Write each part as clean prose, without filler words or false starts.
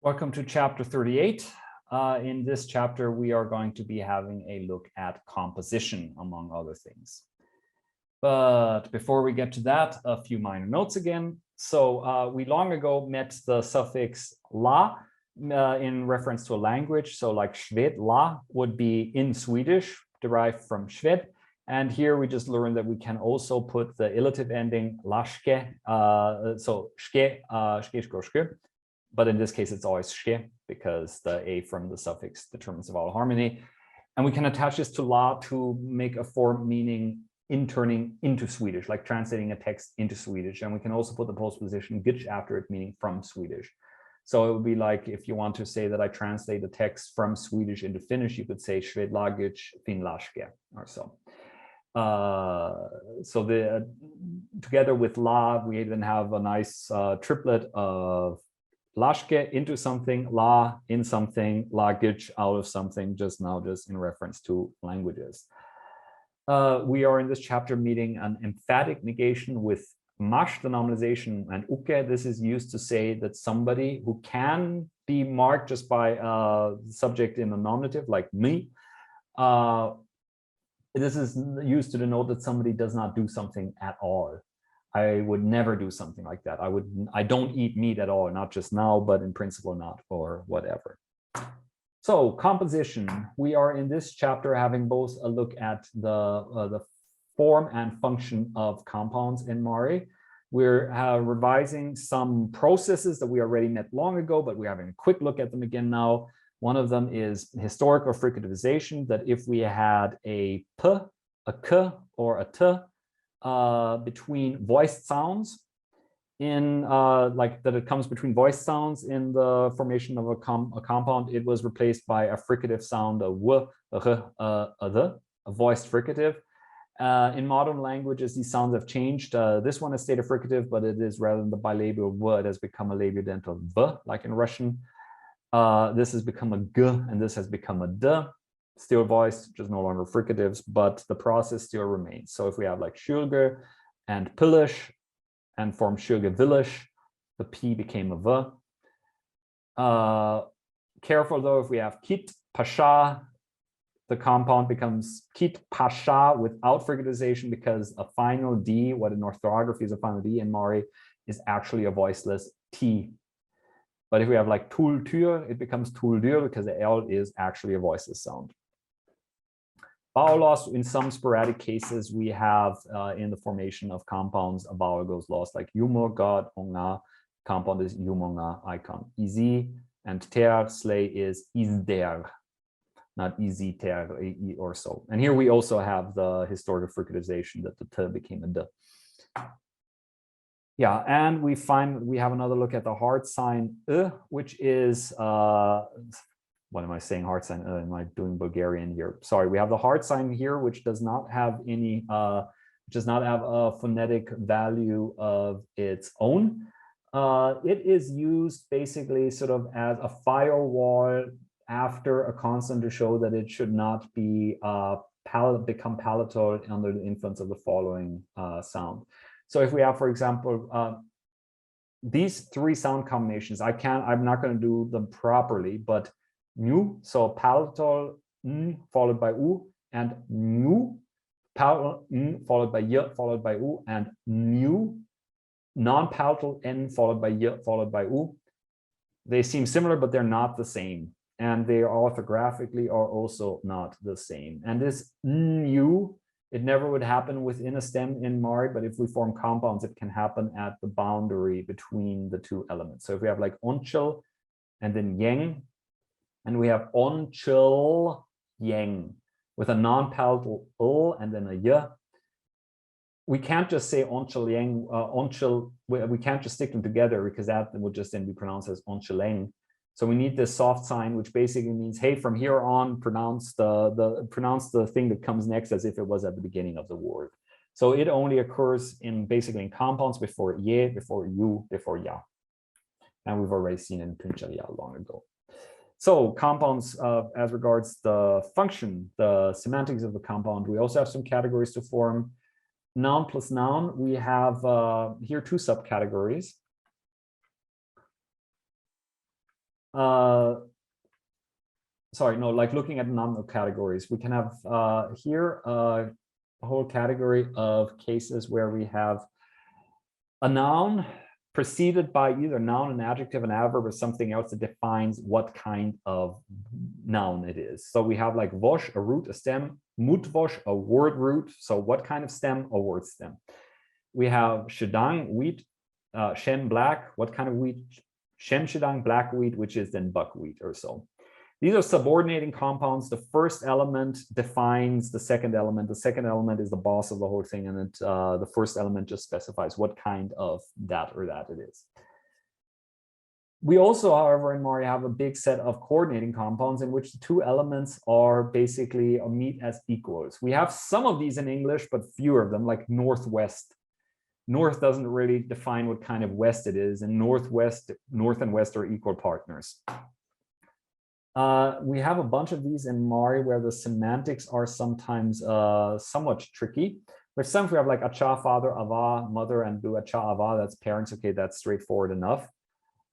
Welcome to chapter 38. In this chapter, we are going to be having a look at composition, among other things. But before we get to that, a few minor notes again. So we long ago met the suffix la in reference to a language. So like Sved, la would be in Swedish, derived from Sved. And here we just learned that we can also put the illative ending laske, so ske, ske. But in this case, it's always ske because the a from the suffix determines the vowel harmony. And we can attach this to la to make a form meaning in turning into Swedish, like translating a text into Swedish. And we can also put the postposition gitch after it, meaning from Swedish. So it would be like if you want to say that I translate the text from Swedish into Finnish, you could say Sved lagic finlaske or so. Together with la, we then have a nice triplet of laske into something, la in something, lagic out of something, just in reference to languages. We are in this chapter meeting an emphatic negation with mash, the nominalization, and uke. This is used to say that somebody who can be marked just by a subject in a nominative, like me, this is used to denote that somebody does not do something at all. I would never do something like that. I don't eat meat at all, not just now, but in principle not, or whatever. So composition, we are in this chapter having both a look at the form and function of compounds in Mari. We're revising some processes that we already met long ago, but we're having a quick look at them again now. One of them is historical fricativization, that if we had a p, a k, or a t between voiced sounds, in like that it comes between voiced sounds in the formation of a compound, it was replaced by a fricative sound, a w, a r, a voiced fricative. In modern languages, these sounds have changed. This one is stated fricative, but it is rather than the bilabial w, it has become a labiodental v, like in Russian. This has become a g, and this has become a d. Still voiced, just no longer fricatives, but the process still remains. So if we have like Schulge and Pillish and form Schulge Villish, the P became a V. Careful though, if we have Kit Pasha, the compound becomes Kit Pasha without fricativization, because a final D, what in orthography is a final D in Mari, is actually a voiceless T. But if we have like Tultur, it becomes Tuldur because the L is actually a voiceless sound. Vowel loss, in some sporadic cases, we have in the formation of compounds, a vowel goes lost, like yumo, god, onga, compound is yumonga, icon. Easy, and ter, slay is isder, not easy ter or so. And here we also have the historical fricativization that the t became a d. Yeah, and we have another look at the hard sign which is what am I saying? Hard sign. Am I doing Bulgarian here? Sorry, we have the hard sign here, which does not have any, does not have a phonetic value of its own. It is used basically sort of as a firewall after a consonant to show that it should not be become palatal under the influence of the following sound. So if we have, for example, these three sound combinations, I'm not going to do them properly, but nu, so palatal n followed by u, and nu, palatal n followed by y followed by u, and nu, non-palatal n followed by y followed by u. They seem similar, but they're not the same. And they orthographically are also not the same. And this nu, it never would happen within a stem in Mari, but if we form compounds, it can happen at the boundary between the two elements. So if we have like onchil and then yang, and we have onchil yang with a non-palatal l and then a y, we can't just say onchil yang, onchil, we can't just stick them together because that would just then be pronounced as onchileng. So we need this soft sign, which basically means, hey, from here on, pronounce the thing that comes next as if it was at the beginning of the word. So it only occurs basically in compounds before ye, before you, before ya. And we've already seen in Pinchalia long ago. So compounds, as regards the function, the semantics of the compound, we also have some categories to form. Noun plus noun, we have here two subcategories. sorry, no, like looking at nominal categories, we can have here a whole category of cases where we have a noun preceded by either noun, an adjective, an adverb, or something else that defines what kind of noun it is. So we have like vosh, a root, a stem, mutvosh, a word root. So what kind of stem? A word stem. We have shedang, wheat, shen, black. What kind of wheat? Shen shedang, black wheat, which is then buckwheat or so. These are subordinating compounds. The first element defines the second element. The second element is the boss of the whole thing, and the first element just specifies what kind of that or that it is. We also, however, in Mari have a big set of coordinating compounds in which the two elements are basically meet as equals. We have some of these in English, but fewer of them, like northwest. North doesn't really define what kind of west it is, and northwest, north and west are equal partners. We have a bunch of these in Mari where the semantics are sometimes somewhat tricky. With some, we have like acha, father, ava, mother, and du acha, ava, that's parents. Okay, that's straightforward enough.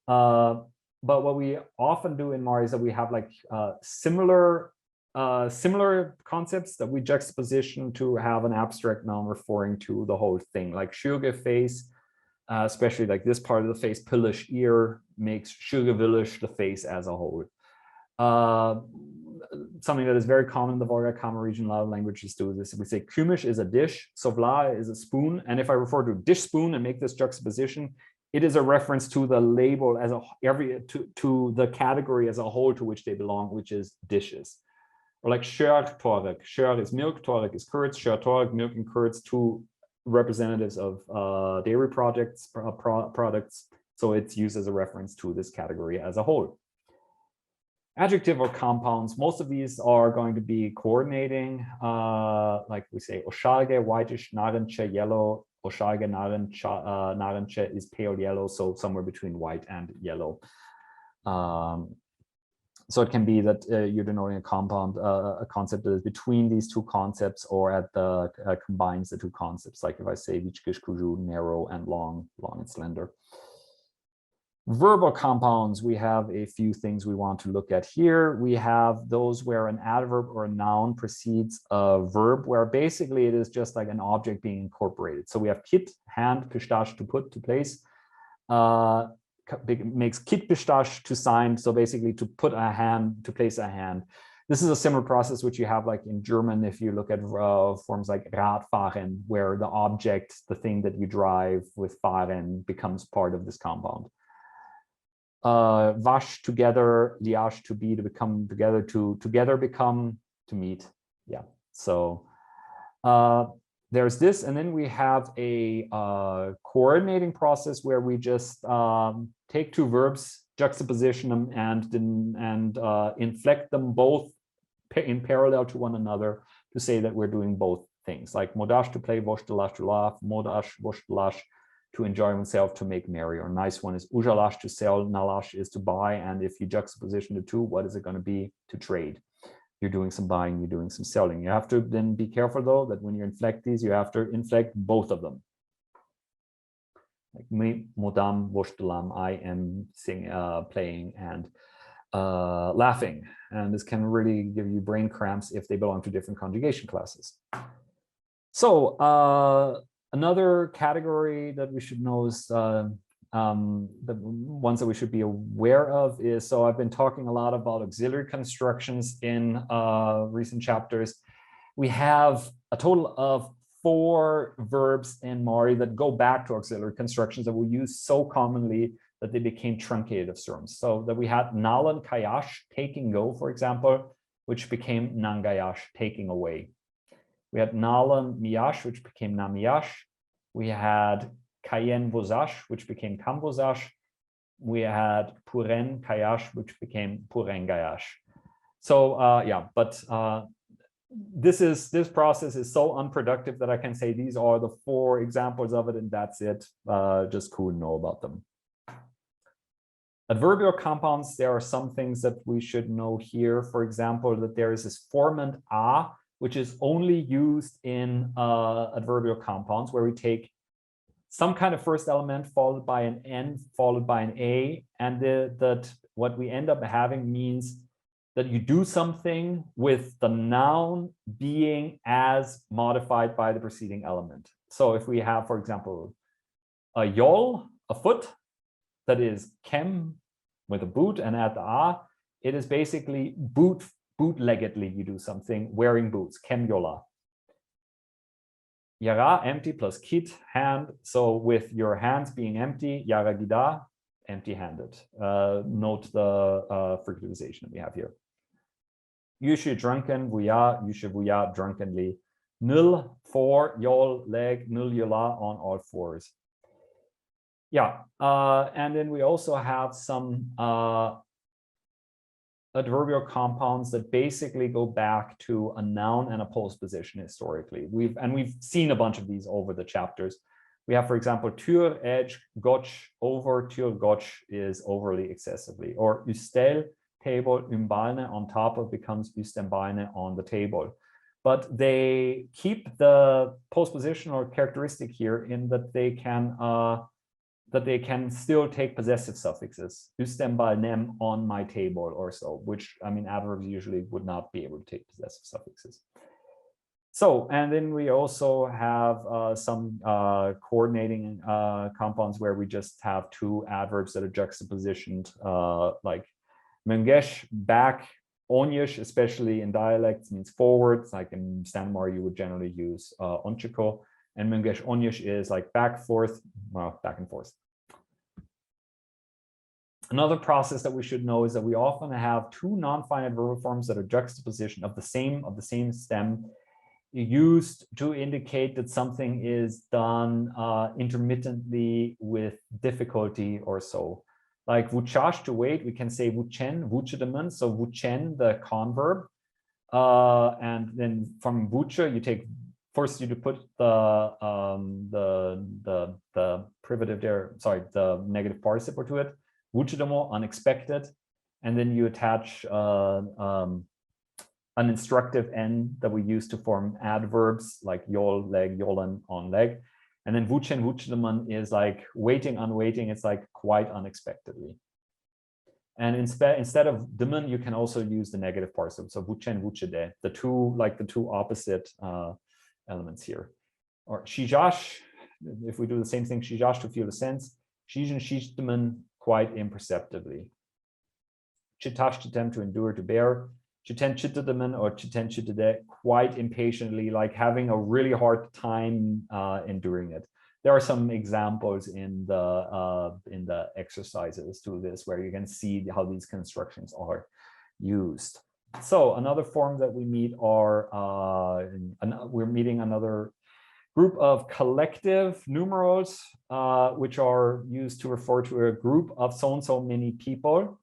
But what we often do in Mari is that we have like similar concepts that we juxtaposition to have an abstract noun referring to the whole thing, like shuge face, especially like this part of the face, pillish ear, makes shuge villish the face as a whole. Something that is very common in the Volga-Kama region, a lot of languages do this. If we say kumish is a dish, sovla is a spoon, and if I refer to dish spoon and make this juxtaposition, it is a reference to the label as to the category as a whole to which they belong, which is dishes. Or like sher torek. Sher is milk, torek is curds. Sher torek, milk and curds, two representatives of dairy products. So it's used as a reference to this category as a whole. Adjective or compounds, most of these are going to be coordinating, like we say, oshalge, whitish, naranche, yellow. Oshalge, naranche is pale yellow, so somewhere between white and yellow. So it can be that you're denoting a compound, a concept that is between these two concepts, or at the combines the two concepts. Like if I say vichkish kuju, narrow and long and slender. Verbal compounds, we have a few things we want to look at here. We have those where an adverb or a noun precedes a verb, where basically it is just like an object being incorporated. So we have kit, hand, pistache, to put, to place. Makes kit pistache, to sign. So basically to put a hand, to place a hand. This is a similar process which you have like in German if you look at forms like Radfahren, where the object, the thing that you drive with fahren, becomes part of this compound. Wash, together, liash, to be, to become, together, to together become, to meet. Yeah, so there's this, and then we have a coordinating process where we just take two verbs, juxtaposition them, and inflect them both in parallel to one another to say that we're doing both things, like modash, to play, vosh, to lash, to laugh, modash, vosh, to lash, to enjoy oneself, to make merry. Or nice one is ujalash, to sell, nalash is to buy, and if you juxtaposition the two, what is it going to be? To trade. You're doing some buying, you're doing some selling. You have to then be careful though that when you inflect these, you have to inflect both of them. Like me, modam, voshtalam, I am playing and laughing, and this can really give you brain cramps if they belong to different conjugation classes. So another category that we should know is the ones that we should be aware of is, so I've been talking a lot about auxiliary constructions in recent chapters. We have a total of 4 verbs in Mari that go back to auxiliary constructions that we use so commonly that they became truncative terms. So that we had nalan kayash, taking go, for example, which became nangayash, taking away. We had nalan miyash, which became namiyash. We had kayen vozash, which became kamvozash. We had puren kayash, which became purengayash. So yeah, but this process is so unproductive that I can say these are the 4 examples of it, and that's it. Just cool to know about them. Adverbial compounds, there are some things that we should know here. For example, that there is this formant a, which is only used in adverbial compounds, where we take some kind of first element followed by an N followed by an A, and that what we end up having means that you do something with the noun being as modified by the preceding element. So if we have, for example, a yol, a foot, that is kem with a boot and add the a, it is basically bootleggedly you do something, wearing boots, kem yola. Yara, empty, plus kit, hand. So with your hands being empty, yara gida, empty-handed. Note the fricativization we have here. Yushu, drunken, vuya, yushu, vuya, drunkenly. Nil, four, yol, leg, nil, yola, on all fours. Yeah, and then we also have some adverbial compounds that basically go back to a noun and a postposition historically. We've seen a bunch of these over the chapters. We have, for example, tür, edge, gotch, over, tür, gotch is overly excessively, or üstel, table, ymbalne, on top of becomes üstembalne, on the table. But they keep the postpositional characteristic here in that they can still take possessive suffixes, üstembalnem, on my table, or so, which, I mean, adverbs usually would not be able to take possessive suffixes. So, and then we also have some coordinating compounds where we just have two adverbs that are juxtapositioned, like mengesh, back, onyesh, especially in dialects, means forward. Like in Stanmore, you would generally use onchiko, and mengesh onyesh is like back, forth, well, back and forth. Another process that we should know is that we often have two non-finite verbal forms that are juxtaposition of the same stem, used to indicate that something is done intermittently with difficulty or so. Like vuchash, to wait, we can say vuchen, vuchedemen, so vuchen, the converb, and then from vucha you take first you to put the privative there, sorry, the negative participle to it, vuchedemo, unexpected, and then you attach an instructive n that we use to form adverbs like yol, leg, yolen, on leg. And then vuchen, vuchedeman is like waiting, unwaiting. It's like quite unexpectedly. And instead of demen, you can also use the negative participle. So vuchen, vuchede, the two opposite elements here. Or shijash, if we do the same thing, shijash, to feel the sense. Shijen, shishdeman, quite imperceptibly. Chitash, chitem, to endure, to bear. Chiten chitademen, or chiten chitade, quite impatiently, like having a really hard time enduring it. There are some examples in the exercises to this where you can see how these constructions are used. So another form that we meet are we're meeting another group of collective numerals, which are used to refer to a group of so and so many people,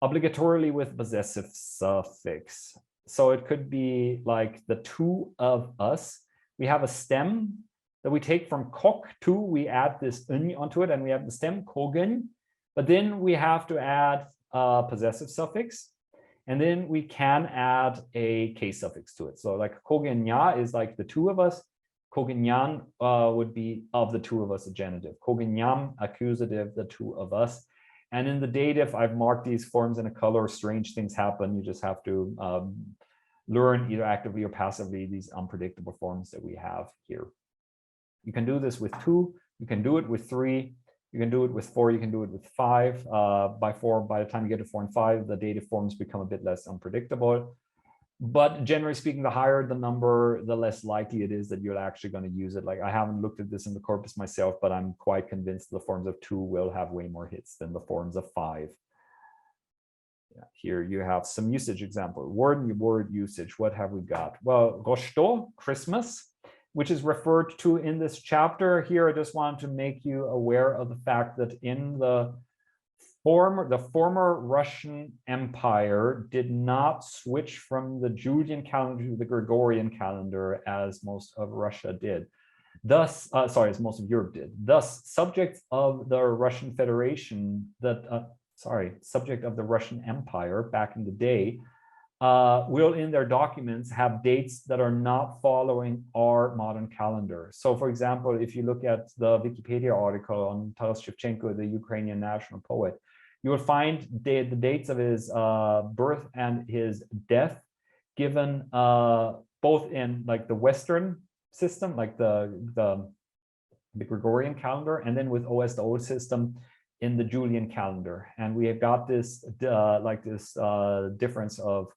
obligatorily with possessive suffix. So it could be like the two of us. We have a stem that we take from kok, two, we add this n onto it, and we have the stem kogen, but then we have to add a possessive suffix, and then we can add a case suffix to it. So like kogenya is like the two of us, kogenyan would be of the two of us, a genitive, kogenyam, accusative, the two of us. And in the dative, I've marked these forms in a color. Strange things happen. You just have to learn either actively or passively these unpredictable forms that we have here. You can do this with 2. You can do it with 3. You can do it with 4. You can do it with 5. By the time you get to 4 and 5, the dative forms become a bit less unpredictable. But generally speaking, the higher the number, the less likely it is that you're actually going to use it. Like I haven't looked at this in the corpus myself, but I'm quite convinced the forms of 2 will have way more hits than the forms of 5. Yeah, here you have some usage example. Word usage. What have we got? Well, Roshto, Christmas, which is referred to in this chapter. Here, I just wanted to make you aware of the fact that in the former Russian Empire did not switch from the Julian calendar to the Gregorian calendar as most of Russia did. Thus, as most of Europe did. Thus, subjects of the Russian Federation, subject of the Russian Empire back in the day, will in their documents have dates that are not following our modern calendar. So for example, if you look at the Wikipedia article on Taras Shevchenko, the Ukrainian national poet, You will find the dates of his birth and his death given both in like the Western system, like the Gregorian calendar, and then with OS, the old system, in the Julian calendar. And we have got this difference of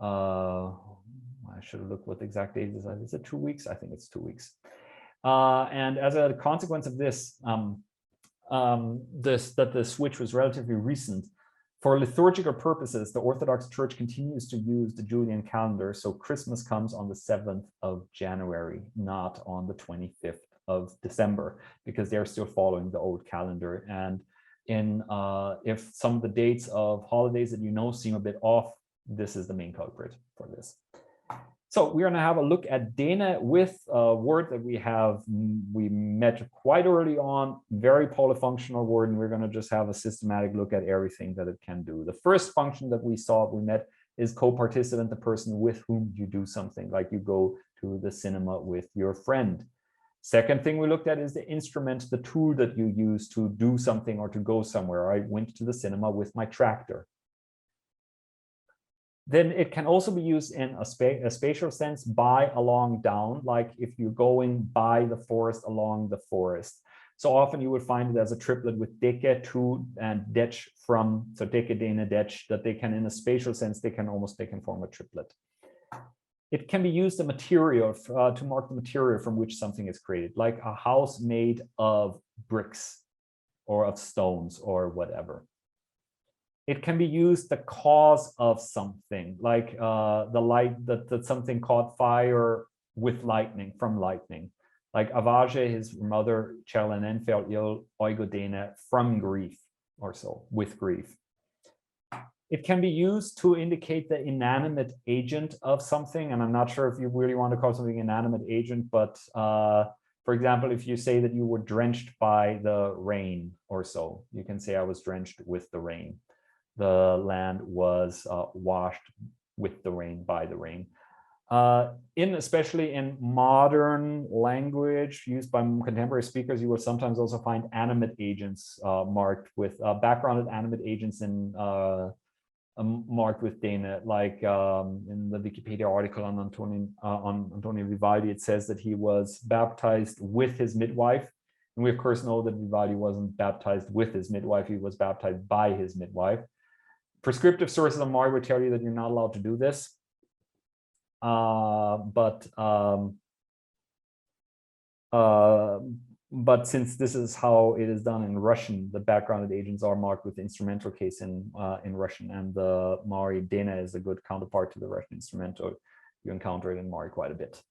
I should have looked what the exact date is. Is it 2 weeks? I think it's 2 weeks. And as a consequence of this, that the switch was relatively recent. For liturgical purposes, the Orthodox Church continues to use the Julian calendar, so Christmas comes on the 7th of January, not on the 25th of December, because they're still following the old calendar. And if some of the dates of holidays that you know seem a bit off, this is the main culprit for this. So we're going to have a look at Dene with a word that we met quite early on, very polyfunctional word, and we're going to just have a systematic look at everything that it can do. The first function that we met is co-participant, the person with whom you do something, like you go to the cinema with your friend. Second thing we looked at is the instrument, the tool that you use to do something or to go somewhere. I went to the cinema with my tractor. Then it can also be used in a spatial sense, by, along, down, like if you're going by the forest, along the forest. So often you would find it as a triplet with deke, to, and dech from, so deke, dene, dech, that they can, in a spatial sense, they can form a triplet. It can be used as a material to mark the material from which something is created, like a house made of bricks or of stones or whatever. It can be used the cause of something, like the light that something caught fire with lightning, from lightning. Like Avage, his mother, Chelenen, fell ill, oigodene, from grief, or so, with grief. It can be used to indicate the inanimate agent of something, and I'm not sure if you really want to call something inanimate agent, but for example, if you say that you were drenched by the rain or so, you can say I was drenched with the rain. The land was washed with the rain, by the rain. Especially in modern language used by contemporary speakers, you will sometimes also find animate agents marked with backgrounded animate agents in marked with Dene, like in the Wikipedia article on Antonio Vivaldi, it says that he was baptized with his midwife. And we of course know that Vivaldi wasn't baptized with his midwife, he was baptized by his midwife. Prescriptive sources on Mari would tell you that you're not allowed to do this. But since this is how it is done in Russian, the backgrounded agents are marked with the instrumental case in Russian, and the Mari Dene is a good counterpart to the Russian instrumental. You encounter it in Mari quite a bit,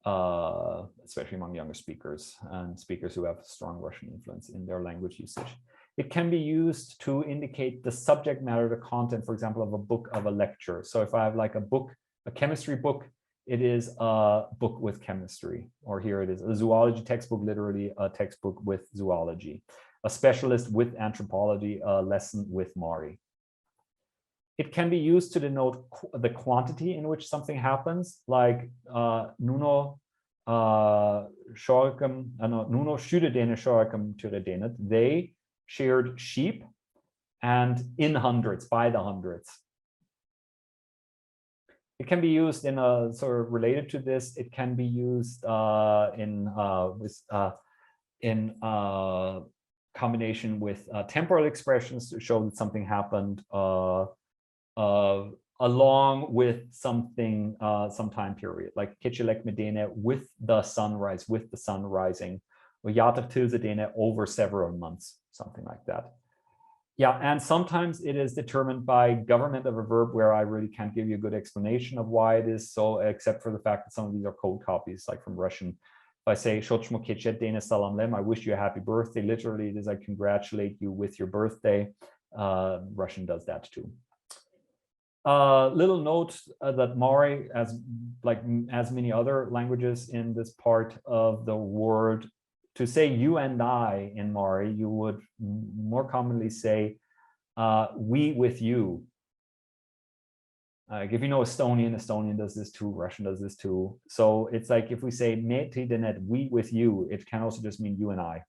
especially among younger speakers and speakers who have strong Russian influence in their language usage. It can be used to indicate the subject matter, the content, for example, of a book, of a lecture. So if I have like a book, a chemistry book, it is a book with chemistry, or here it is a zoology textbook, literally a textbook with zoology. A specialist with anthropology, a lesson with Mari. It can be used to denote the quantity in which something happens, like nuno shudedene shorkum turedene. They shared sheep, and in hundreds, by the hundreds. It can be used in a sort of related to this. It can be used in combination with temporal expressions to show that something happened along with something, some time period, like Kitchelek Medene, with the sunrise, with the sun rising, or Yatav Tilzedene, over several months, something like that. Yeah, and sometimes it is determined by government of a verb, where I really can't give you a good explanation of why it is so, except for the fact that some of these are code copies, like from Russian. If I say Shochmo Kichet Dene Salam Lem, I wish you a happy birthday, literally it is I congratulate you with your birthday. Russian does that too. Little note that Mari, as many other languages in this part of the word, to say you and I in Mari, you would more commonly say we with you. If you know Estonian does this too, Russian does this too. So it's like if we say me tidenet, we with you, it can also just mean you and I.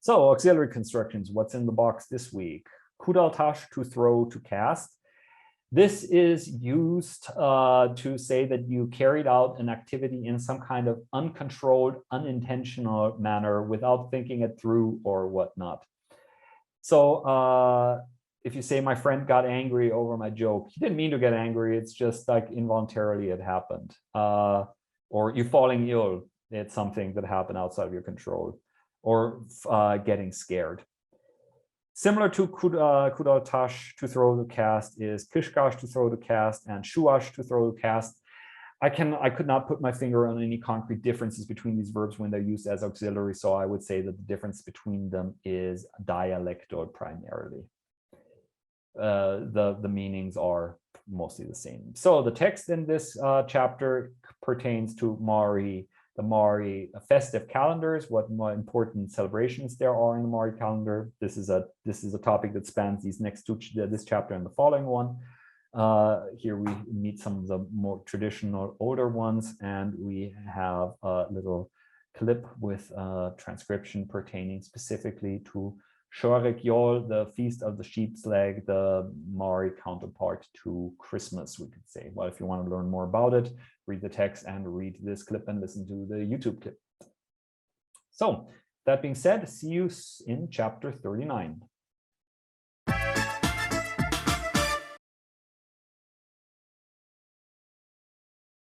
So auxiliary constructions, what's in the box this week? Kudaltash, to throw, to cast. This is used to say that you carried out an activity in some kind of uncontrolled, unintentional manner without thinking it through or whatnot. So if you say my friend got angry over my joke, he didn't mean to get angry. It's just like involuntarily it happened. Or you falling ill, it's something that happened outside of your control. Or getting scared. Similar to kudaltash, to throw to cast, is kishkash, to throw to cast, and shuash, to throw to cast. I could not put my finger on any concrete differences between these verbs when they're used as auxiliary, so I would say that the difference between them is dialectal primarily. The meanings are mostly the same. So the text in this chapter pertains to the Maori festive calendars, what more important celebrations there are in the Maori calendar. This is a topic that spans these next two, this chapter and the following one. Here we meet some of the more traditional older ones, and we have a little clip with transcription pertaining specifically to Shorek Yol, the Feast of the Sheep's Leg, the Maori counterpart to Christmas, we could say. Well, if you want to learn more about it, read the text and read this clip and listen to the YouTube clip. So, that being said, see you in chapter 39.